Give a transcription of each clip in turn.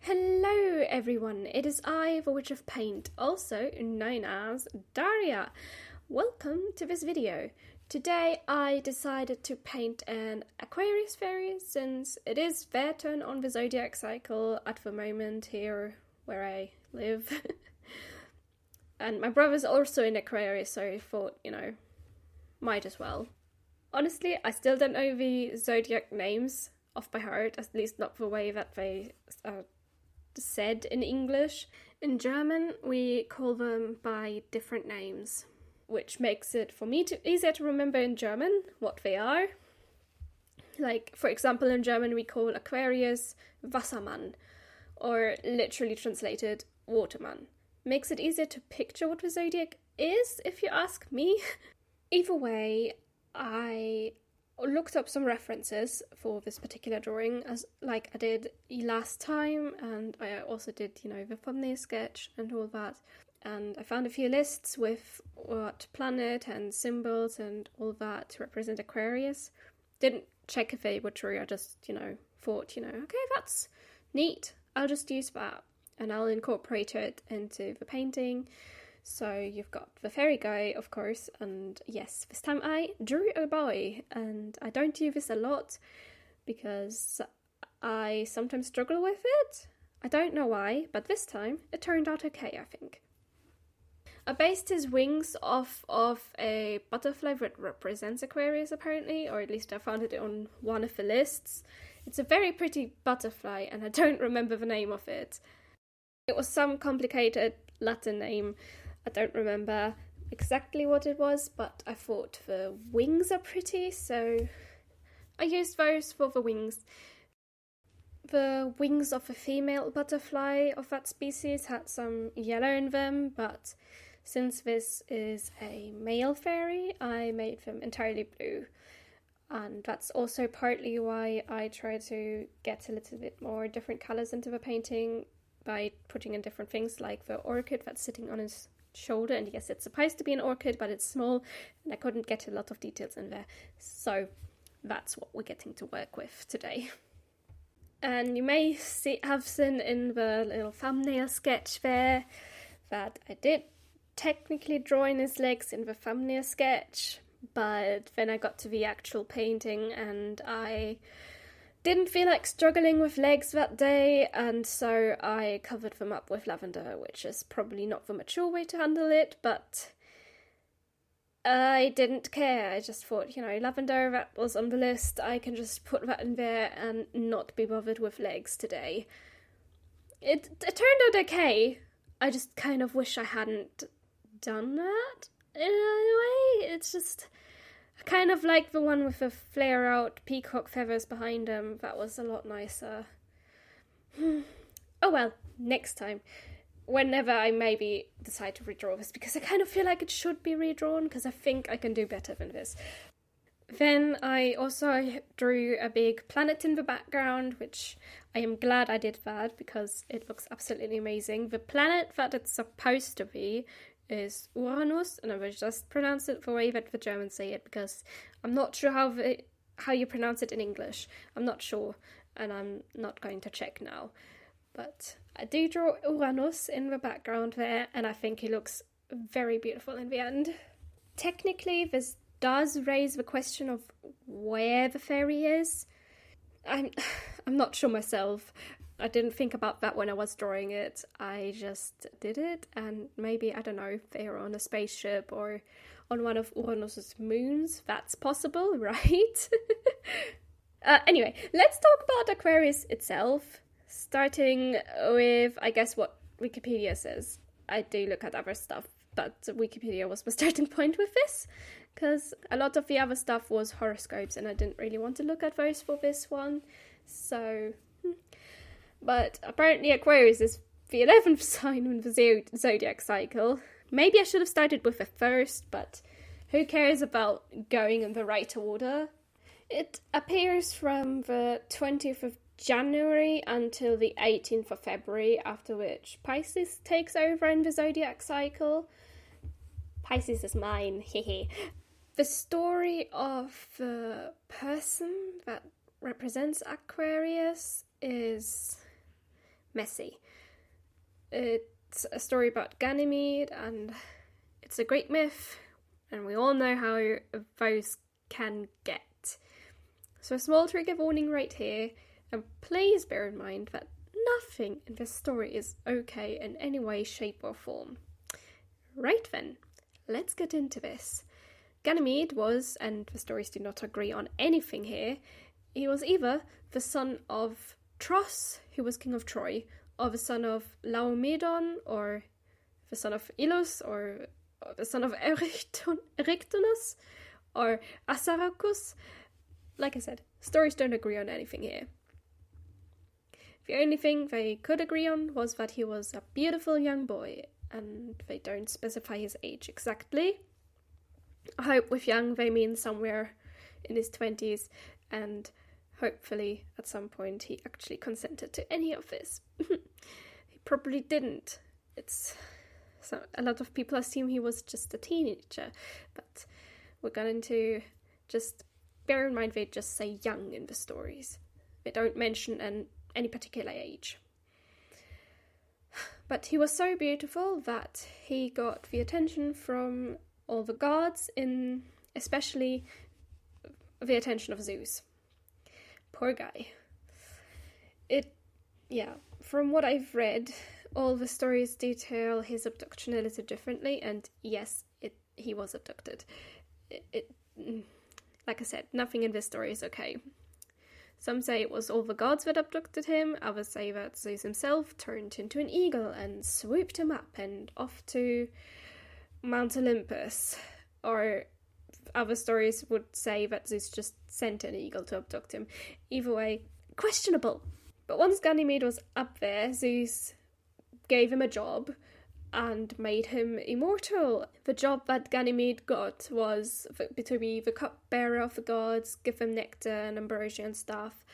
Hello everyone, it is I, the Witch of Paint, also known as Daria. Welcome to this video. Today I decided to paint an Aquarius Fairy since it is their turn on the zodiac cycle at the moment here where I live. And my brother's also in Aquarius, so I thought, might as well. Honestly, I still don't know the zodiac names off by heart, at least not the way that they are said in English. In German, we call them by different names, which makes it for me easier to remember in German what they are. Like, for example, in German we call Aquarius Wassermann, or literally translated Waterman. Makes it easier to picture what the zodiac is, if you ask me. Either way, I looked up some references for this particular drawing, as like I did last time, and I also did, the thumbnail sketch and all that. And I found a few lists with what planet and symbols and all that to represent Aquarius. Didn't check if they were true, I just, thought, okay, that's neat, I'll just use that. And I'll incorporate it into the painting. So you've got the fairy guy, of course, and yes, this time I drew a boy, and I don't do this a lot because I sometimes struggle with it. I don't know why, but this time it turned out okay, I think. I based his wings off of a butterfly that represents Aquarius, apparently, or at least I found it on one of the lists. It's a very pretty butterfly, and I don't remember the name of it. It was some complicated Latin name. I don't remember exactly what it was, but I thought the wings are pretty, so I used those for the wings. The wings of a female butterfly of that species had some yellow in them, but since this is a male fairy, I made them entirely blue. And that's also partly why I try to get a little bit more different colours into the painting by putting in different things, like the orchid that's sitting on his shoulder, and yes, it's supposed to be an orchid, but it's small and I couldn't get a lot of details in there, so that's what we're getting to work with today. And you may have seen in the little thumbnail sketch there that I did technically draw in his legs in the thumbnail sketch, but then I got to the actual painting and I didn't feel like struggling with legs that day, and so I covered them up with lavender, which is probably not the mature way to handle it, but I didn't care. I just thought, lavender, that was on the list, I can just put that in there and not be bothered with legs today. It turned out okay. I just kind of wish I hadn't done that in a way. It's just kind of like the one with the flare out peacock feathers behind him. That was a lot nicer. Oh well, next time. Whenever I maybe decide to redraw this, because I kind of feel like it should be redrawn, because I think I can do better than this. Then I also drew a big planet in the background, which I am glad I did that, because it looks absolutely amazing. The planet that it's supposed to be is Uranus, and I will just pronounce it the way that the Germans say it, because I'm not sure how you pronounce it in English. I'm not sure, and I'm not going to check now. But I do draw Uranus in the background there, and I think he looks very beautiful in the end. Technically, this does raise the question of where the fairy is. I'm not sure myself. I didn't think about that when I was drawing it. I just did it, and maybe, I don't know, they're on a spaceship or on one of Uranus's moons. That's possible, right? Anyway, let's talk about Aquarius itself, starting with, I guess, what Wikipedia says. I do look at other stuff, but Wikipedia was my starting point with this, because a lot of the other stuff was horoscopes, and I didn't really want to look at those for this one, so... But apparently Aquarius is the 11th sign in the zodiac cycle. Maybe I should have started with the first, but who cares about going in the right order? It appears from the 20th of January until the 18th of February, after which Pisces takes over in the zodiac cycle. Pisces is mine, hehe. The story of the person that represents Aquarius is messy. It's a story about Ganymede, and it's a Greek myth, and we all know how those can get. So a small trigger warning right here, and please bear in mind that nothing in this story is okay in any way, shape or form. Right then, let's get into this. Ganymede was, and the stories do not agree on anything here, he was either the son of Tros, who was king of Troy, or the son of Laomedon, or the son of Ilus, or the son of Erectonus, or Assaracus. Like I said, stories don't agree on anything here. The only thing they could agree on was that he was a beautiful young boy, and they don't specify his age exactly. I hope with young they mean somewhere in his 20s, and hopefully at some point he actually consented to any of this. He probably didn't. A lot of people assume he was just a teenager, but we're going to just bear in mind they just say young in the stories. They don't mention any particular age. But he was so beautiful that he got the attention from all the gods, especially the attention of Zeus. Poor guy. From what I've read, all the stories detail his abduction a little differently, and yes, he was abducted. Like I said, nothing in this story is okay. Some say it was all the gods that abducted him, others say that Zeus himself turned into an eagle and swooped him up and off to Mount Olympus, or other stories would say that Zeus just sent an eagle to abduct him. Either way, questionable. But once Ganymede was up there, Zeus gave him a job and made him immortal. The job that Ganymede got was to be the cupbearer of the gods, give them nectar and ambrosia and stuff.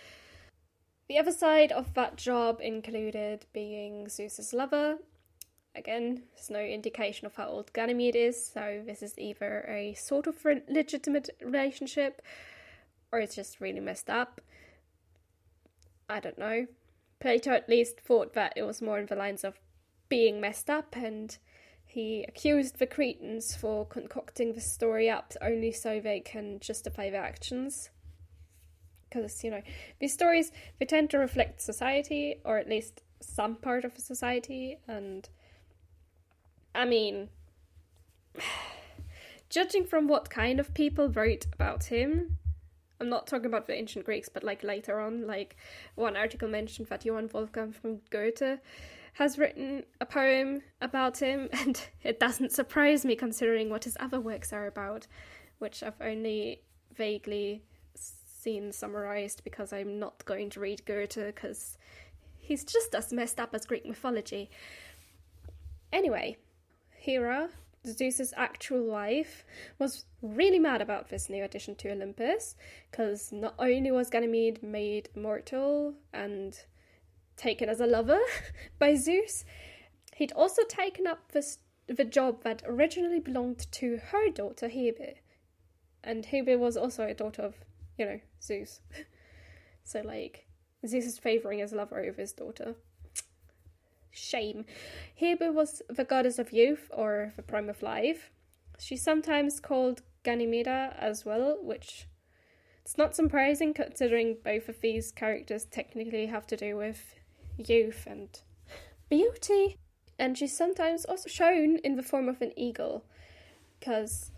The other side of that job included being Zeus's lover. Again, there's no indication of how old Ganymede is, so this is either a sort of legitimate relationship or it's just really messed up. I don't know. Plato at least thought that it was more in the lines of being messed up, and he accused the Cretans for concocting the story up only so they can justify their actions. Because, these stories, they tend to reflect society, or at least some part of society, and I mean, judging from what kind of people wrote about him, I'm not talking about the ancient Greeks, but later on, one article mentioned that Johann Wolfgang von Goethe has written a poem about him, and it doesn't surprise me considering what his other works are about, which I've only vaguely seen summarized because I'm not going to read Goethe because he's just as messed up as Greek mythology. Anyway, Hera, Zeus's actual wife, was really mad about this new addition to Olympus, because not only was Ganymede made mortal and taken as a lover by Zeus, he'd also taken up the job that originally belonged to her daughter Hebe. And Hebe was also a daughter of, Zeus. So, Zeus is favouring his lover over his daughter. Shame. Hebe was the goddess of youth, or the prime of life. She's sometimes called Ganymede as well, which it's not surprising considering both of these characters technically have to do with youth and beauty. And she's sometimes also shown in the form of an eagle, because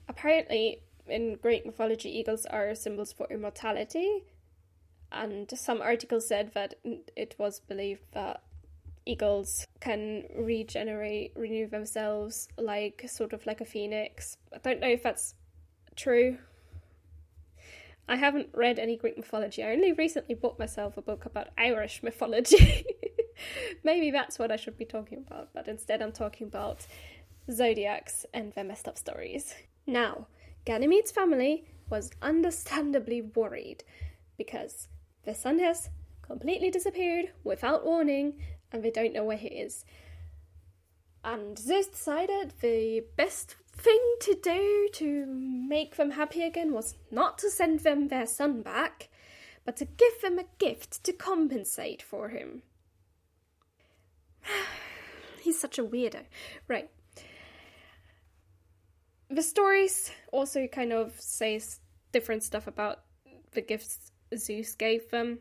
apparently in Greek mythology eagles are symbols for immortality, and some articles said that it was believed that eagles can renew themselves sort of like a phoenix. I don't know if that's true. I haven't read any Greek mythology. I only recently bought myself a book about Irish mythology. Maybe that's what I should be talking about, but instead I'm talking about zodiacs and their messed up stories. Now, Ganymede's family was understandably worried because their son has completely disappeared without warning, and they don't know where he is. And Zeus decided the best thing to do to make them happy again was not to send them their son back, but to give them a gift to compensate for him. He's such a weirdo. Right. The stories also kind of says different stuff about the gifts Zeus gave them.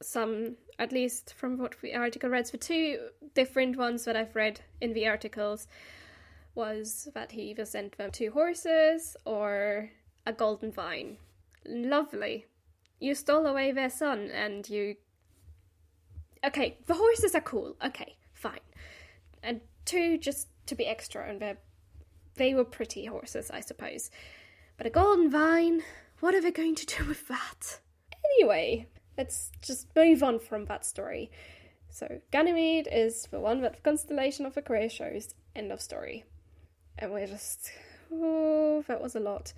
Some, at least from what the article reads, the two different ones that I've read in the articles was that he either sent them 2 horses or a golden vine. Lovely. You stole away their son and you... Okay, the horses are cool. Okay, fine. And 2 just to be extra, and they were pretty horses, I suppose. But a golden vine, what are they going to do with that? Anyway, let's just move on from that story. So, Ganymede is the one that the constellation of Aquarius shows. End of story. And we're just... Oh, that was a lot.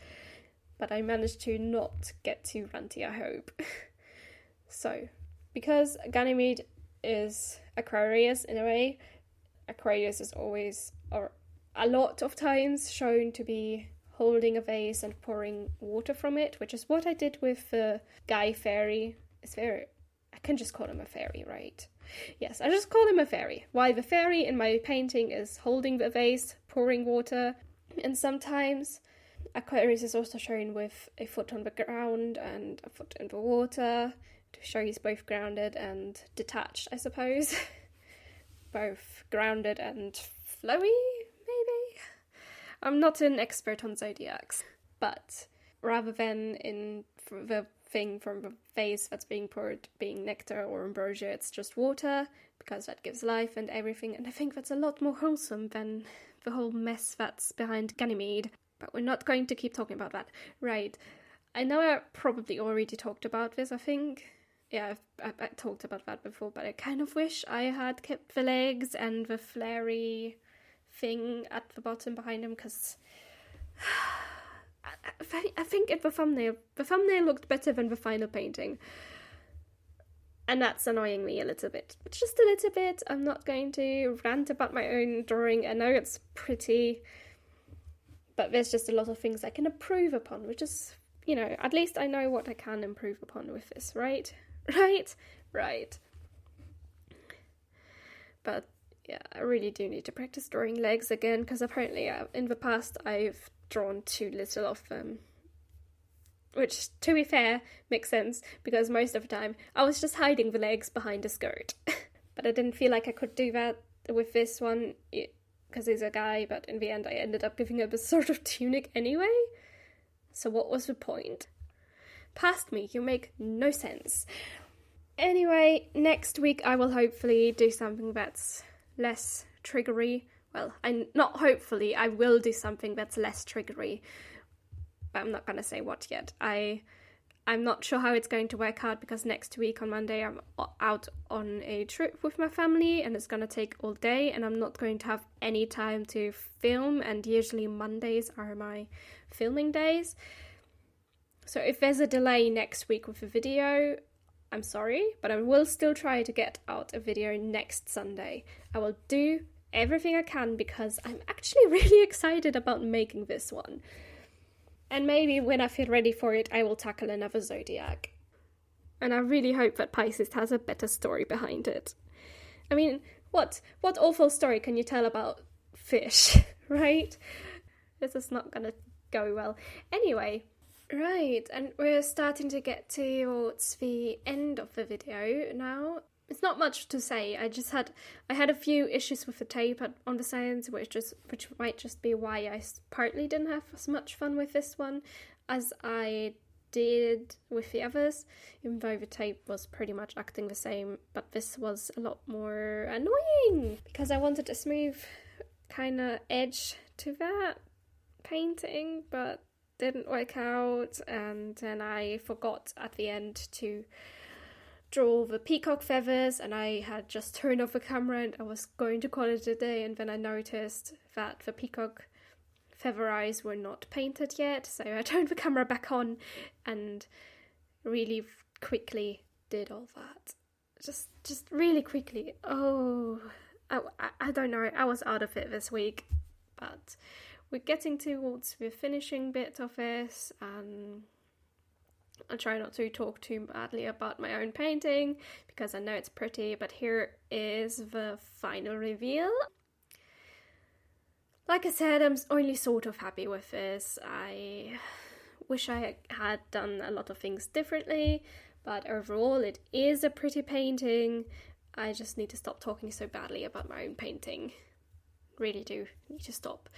But I managed to not get too ranty, I hope. So, because Ganymede is Aquarius in a way, Aquarius is always, or a lot of times, shown to be holding a vase and pouring water from it, which is what I did with the guy fairy. I can just call him a fairy, right? Yes, I just call him a fairy. Why the fairy in my painting is holding the vase, pouring water, and sometimes Aquarius is also shown with a foot on the ground and a foot in the water to show he's both grounded and detached, I suppose. Both grounded and flowy, maybe? I'm not an expert on zodiacs, but rather than in the thing from the vase that's being poured being nectar or ambrosia, it's just water, because that gives life and everything, and I think that's a lot more wholesome than the whole mess that's behind Ganymede. But we're not going to keep talking about that. Right. I know I probably already talked about this, I think. Yeah, I talked about that before, but I kind of wish I had kept the legs and the flary thing at the bottom behind him, because I think in the thumbnail looked better than the final painting. And that's annoying me a little bit. But just a little bit. I'm not going to rant about my own drawing. I know it's pretty, but there's just a lot of things I can improve upon, which is, you know, at least I know what I can improve upon with this, right? Right. But yeah, I really do need to practice drawing legs again, because apparently in the past I've drawn too little of them. Which, to be fair, makes sense, because most of the time I was just hiding the legs behind a skirt. But I didn't feel like I could do that with this one, because he's a guy, but in the end I ended up giving him a sort of tunic anyway. So what was the point? Past me, you make no sense. Anyway, next week I will hopefully do something that's less triggery. Well, I will do something that's less triggery. But I'm not going to say what yet. I'm not sure how it's going to work out, because next week on Monday I'm out on a trip with my family and it's going to take all day and I'm not going to have any time to film, and usually Mondays are my filming days. So if there's a delay next week with a video, I'm sorry, but I will still try to get out a video next Sunday. I will do everything I can because I'm actually really excited about making this one. And maybe when I feel ready for it, I will tackle another zodiac. And I really hope that Pisces has a better story behind it. I mean, what awful story can you tell about fish, right? This is not gonna go well. Anyway, right, and we're starting to get towards the end of the video now. It's not much to say. I had a few issues with the tape on the sides, which might just be why I partly didn't have as much fun with this one as I did with the others, even though the tape was pretty much acting the same, but this was a lot more annoying because I wanted a smooth kind of edge to that painting, but didn't work out, and then I forgot at the end to draw the peacock feathers, and I had just turned off the camera and I was going to call it a day, and then I noticed that the peacock feather eyes were not painted yet, so I turned the camera back on and really quickly did all that. Just really quickly. Oh, I don't know, I was out of it this week, but we're getting towards the finishing bit of this, and I'll try not to talk too badly about my own painting because I know it's pretty, but here is the final reveal. Like I said, I'm only sort of happy with this. I wish I had done a lot of things differently, but overall it is a pretty painting. I just need to stop talking so badly about my own painting. Really do need to stop.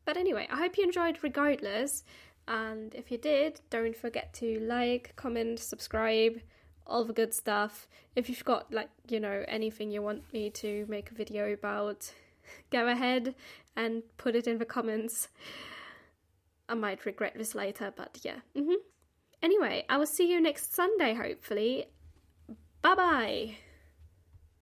But anyway, I hope you enjoyed regardless. And if you did, don't forget to like, comment, subscribe, all the good stuff. If you've got, like, you know, anything you want me to make a video about, go ahead and put it in the comments. I might regret this later, but yeah. Anyway, I will see you next Sunday, hopefully. Bye-bye!